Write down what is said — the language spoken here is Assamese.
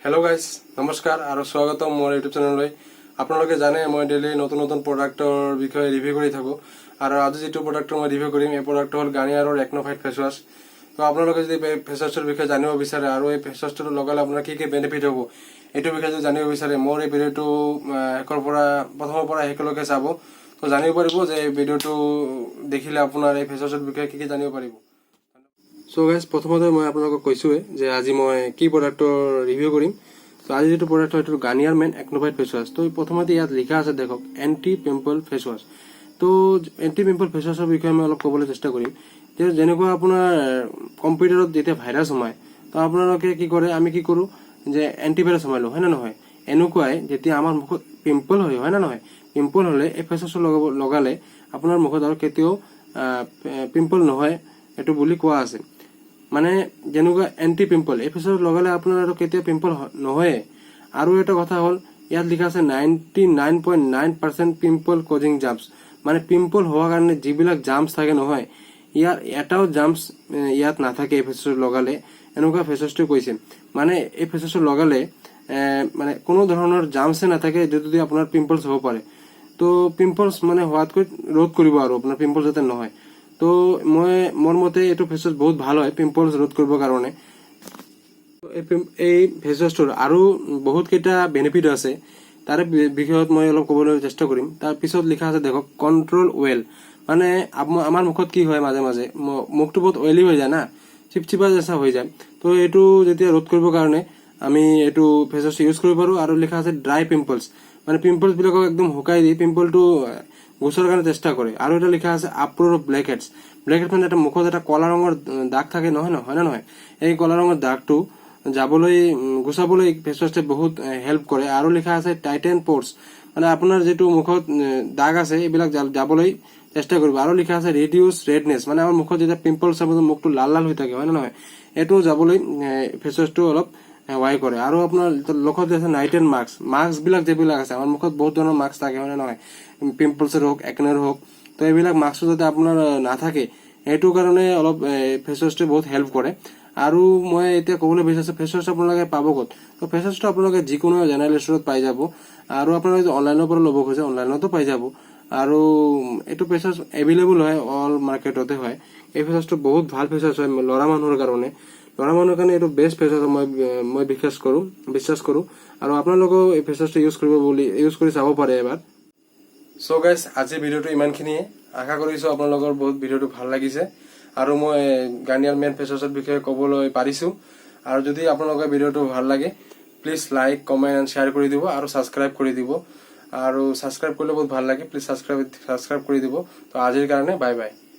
हेलो गाइस नमस्कार और स्वागत मोर यूट्यूब चैनल आपलोके जाने मैं डेली नतुन नतुन प्रडाक्टर विषय रिव्यू कर थको और आज जी प्रडाक्ट मैं रिव्यू कर प्रडाक्ट हल गार्नियर एक्नोफाइट फेस वाश। तो आपलोके फेस वाशर विषय जानिब विचारे और ये फेस वाशটো लगाले आपनार कि बेनिफिट हब यू विषय जानिब विचारे मोर ये भिडिओ प्रथम शेषলৈকে चाब तो जानिब पारिब जे भिडिओ देखिले आपनार ये फेस वाशर विषय कि जानिब पारिब। सो गाइज प्रथमते मैं आपलोকক কৈছোৱে যে আজি মই কি প্ৰডাক্টৰ ৰিভিউ কৰিম। তো আজি যেটো প্ৰডাক্ট হয় এটো গাৰ্নিয়াৰ মেন একনোভাইট ফেস ওয়াশ। তো প্ৰথমতে ইয়াত লিখা আছে দেখক এন্টি পিম্পল ফেস ওয়াশ। তো এন্টি পিম্পল ফেস ওয়াশৰ বিষয়ে মই অলপ ক'বলৈ চেষ্টা কৰিম যে যেনেকুৱা আপোনাৰ কম্পিউটাৰত যেতিয়া ভাইৰাছ সোমায় তো আপোনালোকে কি কৰে আমি কি কৰোঁ যে এন্টিভাইৰাছ সোমালো হয় না নহয় এনেকুৱাই যেতিয়া আমাৰ মুখত পিম্পল হয় না নহয় পিম্পল হলে এই ফেস ওয়াশ লগালে আপোনাৰ মুখত আৰু কেতিয়াও পিম্পল নহয় এটো বুলি কোৱা আছে। মানে যেনেকুৱা এন্টি পিম্পল এই ফেস ওয়াশ লগালে আপোনাৰ আৰু কেতিয়া পিম্পল নহয়। আৰু এটা কথা হল ইয়াত লিখা আছে 99.9% পিম্পল কজিং জাম্পস মানে পিম্পল হোৱাৰ কাৰণে যিবিলাক জাম্পস থাকে নহয় ইয়াৰ এটাও জাম্পস ইয়াত নাথাকে এই ফেস ওয়াশ লগালে এনেকুৱা ফেস ওয়াশটো কৈছে। মানে এই ফেস ওয়াশ লগালে মানে কোনো ধৰণৰ জাম্পস নাথাকে যদি আপোনাৰ পিম্পলস হ'ব পাৰে। তো পিম্পলস মানে হোৱাতকৈ ৰোধ কৰিব আৰু আপোনাৰ পিম্পল যাতে নহয়। তো মই মোৰ মতে এইটো ফেস ওয়াশ বহুত ভাল হয় পিম্পলস ৰোধ কৰিবৰ কাৰণে। এই ফেস ওয়াশটোৰ আৰু বহুত কেইটা বেনিফিট আছে তাৰে বিষয়ত মই অলপ ক'বলৈ চেষ্টা কৰিম। তাৰ পিছত লিখা আছে দেখক কন্ট্ৰোল ওয়েল মানে আমাৰ মুখত কি হয় মাজে মাজে মুখটো বহুত অয়েলি হৈ যায় না চিপচিপা যেসা হৈ যায়। তো এইটো যেতিয়া ৰোধ কৰিবৰ কাৰণে আমি এইটো ফেস ওয়াশ ইউজ কৰিব পাৰোঁ। আৰু লিখা আছে ড্ৰাই পিম্পলস মানে পিম্পলস বিলাকক একদম শুকাই দি পিম্পলটো গুছাৰ কাৰণে চেষ্টা কৰে। আৰু এটা লিখা আছে আপৰোৰ অফ ব্লেকহেডস ব্লেকহেড মানে এটা মুখত এটা কলা ৰঙৰ দাগ থাকে নহয় না নহয় এই কলা ৰঙৰ দাগটো যাবলৈ গুছাবলৈ ফেস ওয়াশে বহুত হেল্প কৰে। আৰু লিখা আছে টাইটেন পোৰ্স মানে আপোনাৰ যেটো মুখত দাগ আছে এইবিলাক যাবলৈ চেষ্টা কৰিব। আৰু লিখা আছে ৰিডিউস ৰেডনেস মানে আমাৰ মুখত যেতিয়া পিম্পলস আছে মুখটো লাল লাল হৈ থাকে হয় না নহয় এটো যাবলৈ ফেস ওয়াশটো অলপ সহায় কৰে। আৰু আপোনাৰ লগত আছে নাইট এন্ড মাস্ক বিলাক যেবিলাক আছে আমাৰ মুখত বহুত ধৰণৰ মাস্ক থাকে হয় না নহয় পিম্পলসৰ হোক একনেৰ হোক তো এইবিলাক মাস্ক যাতে আপোনাৰ নাথাকে এইটো কাৰণে অলপ ফেস ওয়াশটো বহুত হেল্প কৰে। আৰু মই এতিয়া ক'বলৈ বিচাৰিছো ফেস ওয়াশ আপোনালোকে পাব ক'ত। তো ফেস ওয়াশটো আপোনালোকে যিকোনো জেনেৰেল ষ্টৰত পাই যাব আৰু আপোনালোকে অনলাইনৰ পৰা ল'ব খোজে অনলাইনতো পাই যাব। আৰু এইটো ফেস ওয়াশ এভেইলেবল হয় অল মাৰ্কেটতে হয়। এই ফেস ওয়াশটো বহুত ভাল ফেস ওয়াশ হয় ল'ৰা মানুহৰ কাৰণে এইটো বেষ্ট ফেস ওয়াশ মই বিশ্বাস কৰো। আৰু আপোনালোকেও এই ফেস ওয়াশটো ইউজ কৰি চাব পাৰে এবাৰ। সো গাইস আজি ভিডিওটো ইমানখিনিয়ে আশা কৰিছো আপোনালোকৰ বহুত ভিডিওটো ভাল লাগিছে আৰু মই গাৰ্নিয়াৰ মেন ফেস ওয়াশৰ বিষয়ে ক'বলৈ পাৰিছো। আৰু যদি আপোনালোকৰ ভিডিওটো ভাল লাগে please like comment and share কৰি দিব আৰু সাবস্ক্ৰাইব কৰি দিব। আৰু সাবস্ক্ৰাইব কৰিলে বহুত ভাল লাগে প্লিজ সাবস্ক্ৰাইব কৰি দিব। তো আজিৰ কাৰণে বাই বাই।